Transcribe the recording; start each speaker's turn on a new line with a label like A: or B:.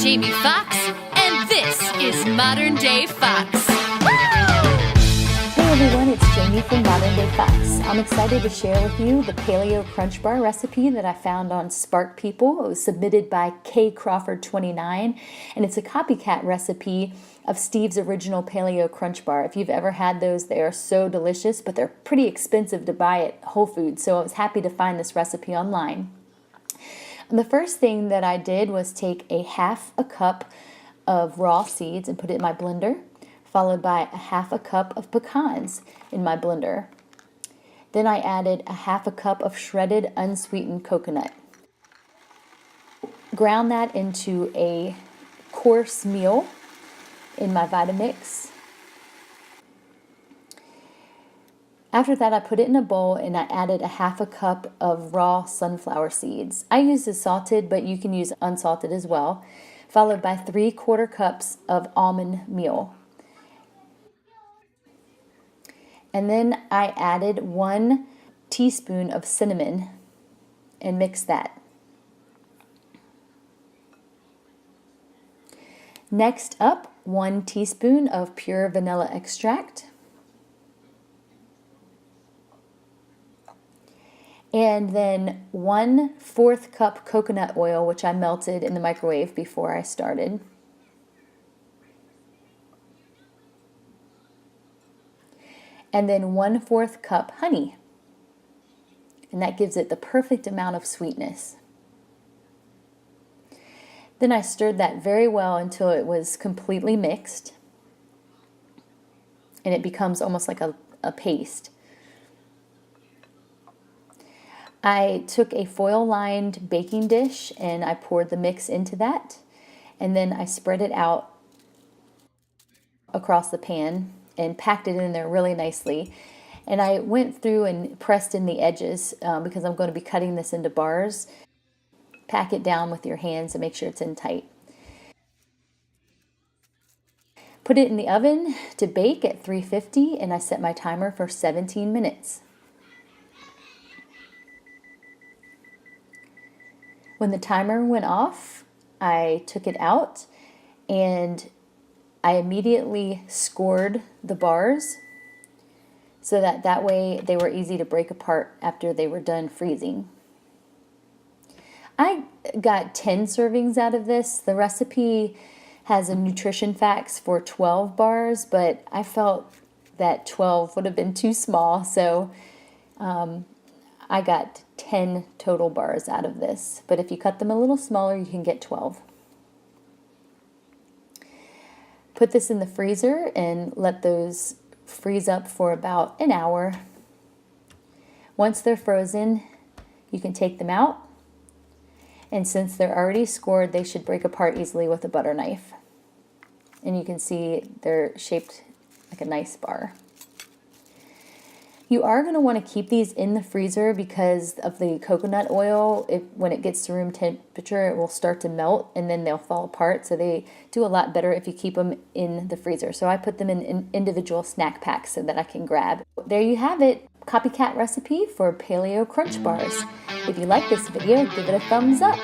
A: Jamie Foxx, and this is Modern Day Fox.
B: Hey everyone, it's Jamie from Modern Day Fox. I'm excited to share with you the Paleo Crunch Bar recipe that I found on Spark People. It was submitted by K Crawford 29, and it's a copycat recipe of Steve's original Paleo Crunch Bar. If you've ever had those, they are so delicious, but they're pretty expensive to buy at Whole Foods, so I was happy to find this recipe online. And the first thing that I did was take a half a cup of raw seeds and put it in my blender, followed by a half a cup of pecans in my blender. Then I added a half a cup of shredded unsweetened coconut. Ground that into a coarse meal in my Vitamix. After that, I put it in a bowl and I added a half a cup of raw sunflower seeds. I use the salted, but you can use unsalted as well, followed by 3/4 cups of almond meal. And then I added 1 teaspoon of cinnamon and mixed that. Next up, 1 teaspoon of pure vanilla extract. And then 1/4 cup coconut oil, which I melted in the microwave before I started. And then 1/4 cup honey. And that gives it the perfect amount of sweetness. Then I stirred that very well until it was completely mixed. And it becomes almost like a paste. I took a foil-lined baking dish and I poured the mix into that. And then I spread it out across the pan and packed it in there really nicely. And I went through and pressed in the edges because I'm going to be cutting this into bars. Pack it down with your hands and make sure it's in tight. Put it in the oven to bake at 350 and I set my timer for 17 minutes. When the timer went off, I took it out and I immediately scored the bars so that way they were easy to break apart after they were done freezing. I got 10 servings out of this. The recipe has a nutrition facts for 12 bars, but I felt that 12 would have been too small, so I got 10 total bars out of this. But if you cut them a little smaller, you can get 12. Put this in the freezer and let those freeze up for about an hour. Once they're frozen, you can take them out. And since they're already scored, they should break apart easily with a butter knife. And you can see they're shaped like a nice bar. You are going to want to keep these in the freezer because of the coconut oil. When it gets to room temperature, it will start to melt and then they'll fall apart. So they do a lot better if you keep them in the freezer. So I put them in individual snack packs so that I can grab. There you have it, copycat recipe for Paleo Crunch Bars. If you like this video, give it a thumbs up.